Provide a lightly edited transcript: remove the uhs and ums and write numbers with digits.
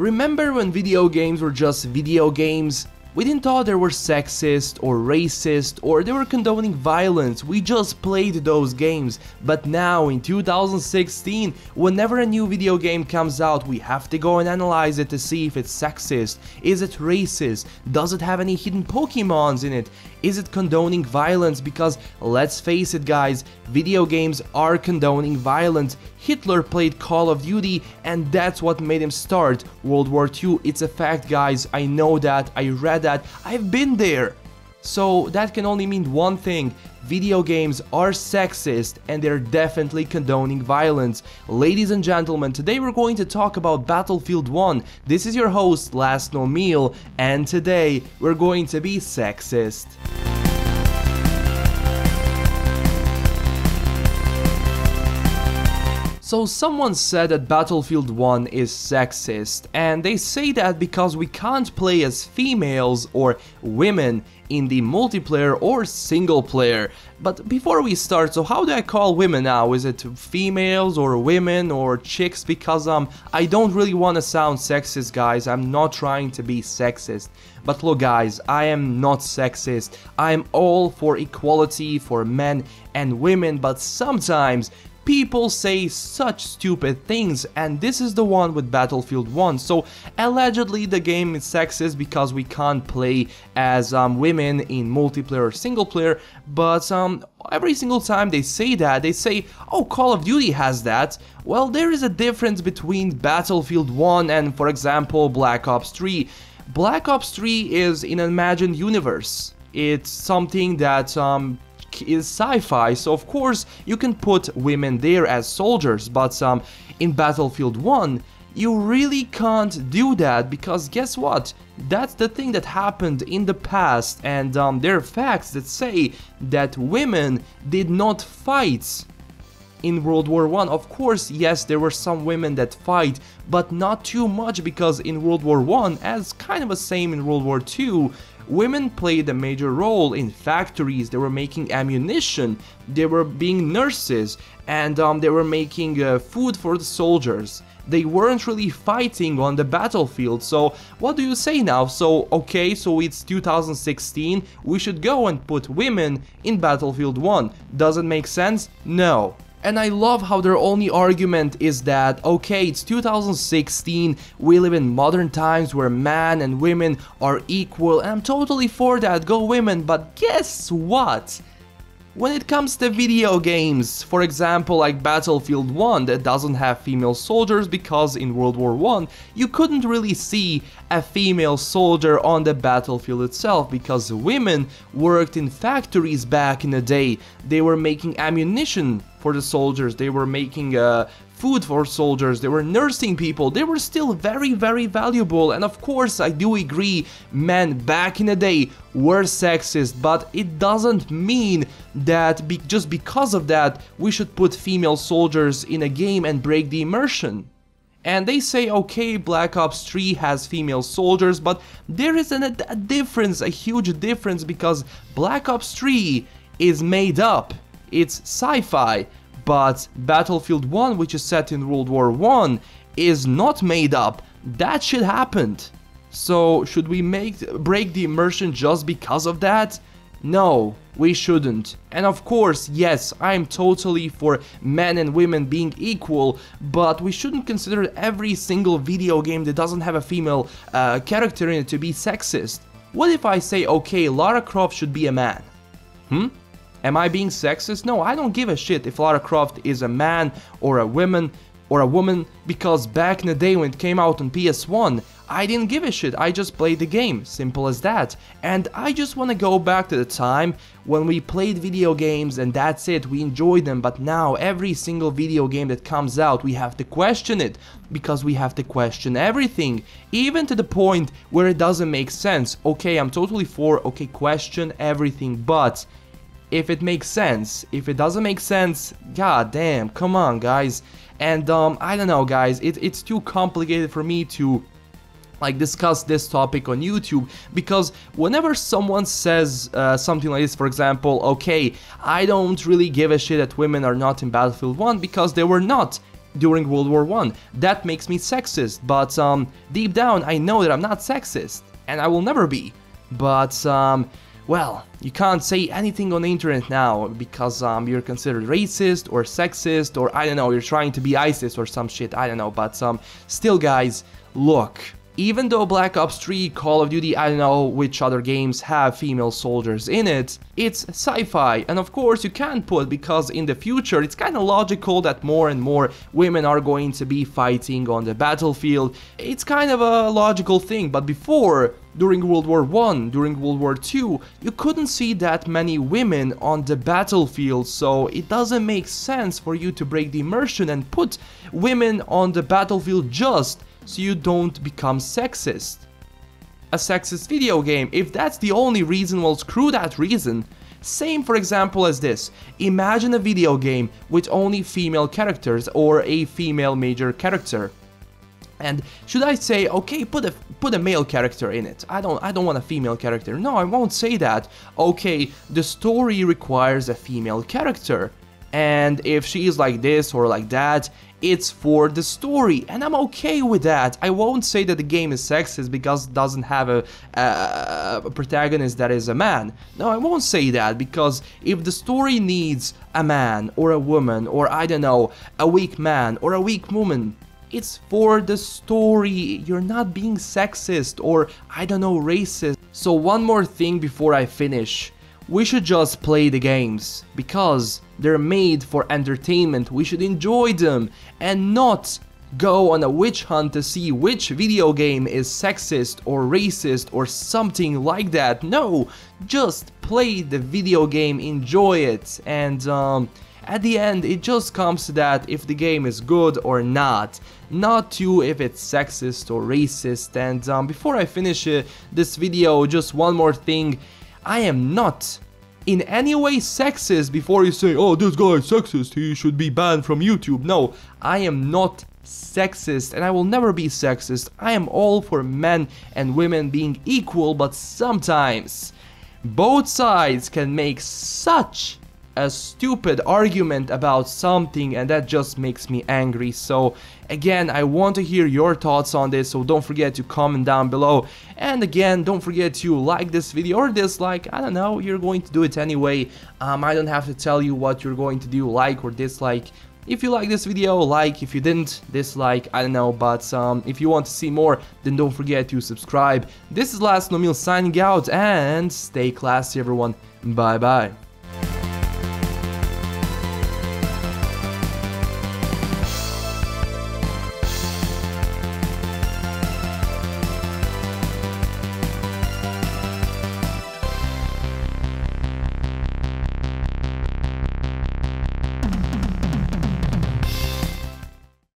Remember when video games were just video games? We didn't thought they were sexist or racist or they were condoning violence, we just played those games. But now in 2016, whenever a new video game comes out, we have to go and analyze it to see if it's sexist, is it racist, does it have any hidden Pokemons in it, is it condoning violence? Because let's face it guys, video games are condoning violence. Hitler played Call of Duty and that's what made him start World War II. It's a fact guys, I know that, I read that, I've been there. So that can only mean one thing, video games are sexist and they're definitely condoning violence. Ladies and gentlemen, today we're going to talk about Battlefield 1. This is your host, LastKnownMeal, and today we're going to be sexist. So someone said that Battlefield 1 is sexist, and they say that because we can't play as females or women in the multiplayer or single player. But before we start, so how do I call women now? Is it females or women or chicks? Because I don't really want to sound sexist guys, I'm not trying to be sexist. But look guys, I am not sexist, I am all for equality for men and women, but sometimes people say such stupid things, and this is the one with Battlefield 1. So allegedly the game is sexist because we can't play as women in multiplayer or single player, but every single time they say that, they say, oh, Call of Duty has that. Well, there is a difference between Battlefield 1 and, for example, Black Ops 3. Black Ops 3 is in an imagined universe. It's something that is sci-fi, so of course you can put women there as soldiers, but in Battlefield 1 you really can't do that, because guess what? That's the thing that happened in the past, and there are facts that say that women did not fight in World War I. Of course, yes, there were some women that fight, but not too much, because in World War I, as kind of the same in World War II, women played a major role in factories. They were making ammunition, they were being nurses, and they were making food for the soldiers. They weren't really fighting on the battlefield. So what do you say now? So okay, so it's 2016, we should go and put women in Battlefield 1. Does it make sense? No. And I love how their only argument is that, okay, it's 2016, we live in modern times where men and women are equal, and I'm totally for that, go women, but guess what? When it comes to video games, for example like Battlefield 1 that doesn't have female soldiers because in World War I you couldn't really see a female soldier on the battlefield itself because women worked in factories back in the day. They were making ammunition for the soldiers, they were making food for soldiers, they were nursing people, they were still very valuable. And of course I do agree, men back in the day were sexist, but it doesn't mean that just because of that we should put female soldiers in a game and break the immersion. And they say, okay, Black Ops 3 has female soldiers, but there is a difference, a huge difference, because Black Ops 3 is made up, it's sci-fi. But Battlefield 1, which is set in World War I, is not made up. That shit happened. So should we break the immersion just because of that? No, we shouldn't. And of course, yes, I'm totally for men and women being equal, but we shouldn't consider every single video game that doesn't have a female character in it to be sexist. What if I say, okay, Lara Croft should be a man? Am I being sexist? No, I don't give a shit if Lara Croft is a man or a woman, because back in the day when it came out on PS1, I didn't give a shit, I just played the game, simple as that. And I just want to go back to the time when we played video games and that's it, we enjoyed them, but now every single video game that comes out, we have to question it, because we have to question everything, even to the point where it doesn't make sense. Okay, I'm totally for, okay, question everything, but if it makes sense. If it doesn't make sense, god damn, come on guys. And I don't know guys, it's too complicated for me to like discuss this topic on YouTube, because whenever someone says something like this, for example, okay, I don't really give a shit that women are not in Battlefield 1 because they were not. during World War I. That makes me sexist, but deep down I know that I'm not sexist, and I will never be. But well, you can't say anything on the internet now because you're considered racist or sexist, or I don't know, you're trying to be ISIS or some shit, I don't know. But still guys, look, even though Black Ops 3, Call of Duty, I don't know which other games have female soldiers in it, it's sci-fi, and of course you can't put, because in the future it's kind of logical that more and more women are going to be fighting on the battlefield. It's kind of a logical thing, but before, during World War I, during World War II, you couldn't see that many women on the battlefield, so it doesn't make sense for you to break the immersion and put women on the battlefield just so you don't become sexist. A sexist video game, if that's the only reason, well, screw that reason. Same for example as this. Imagine a video game with only female characters or a female major character. And should I say, okay, put a male character in it? I don't want a female character. No, I won't say that. Okay, the story requires a female character. And if she is like this or like that, it's for the story, and I'm okay with that. I won't say that the game is sexist because it doesn't have a protagonist that is a man. No, I won't say that, because if the story needs a man or a woman, or I don't know, a weak man or a weak woman, it's for the story. You're not being sexist or, I don't know, racist. So one more thing before I finish. We should just play the games, because they're made for entertainment. We should enjoy them and not go on a witch hunt to see which video game is sexist or racist or something like that. No, just play the video game, enjoy it, and at the end it just comes to that, if the game is good or not to if it's sexist or racist. And before I finish this video, just one more thing. I am not in any way sexist. Before you say, oh, this guy is sexist, he should be banned from YouTube. No, I am not sexist, and I will never be sexist. I am all for men and women being equal, but sometimes both sides can make such a stupid argument about something, and that just makes me angry. So again, I want to hear your thoughts on this, so don't forget to comment down below. And again, don't forget to like this video or dislike. I don't know, you're going to do it anyway. I don't have to tell you what you're going to do, like or dislike. If you like this video, like. If you didn't, dislike. I don't know, but if you want to see more, then don't forget to subscribe. This is LastKnownMeal signing out, and stay classy everyone. Bye bye.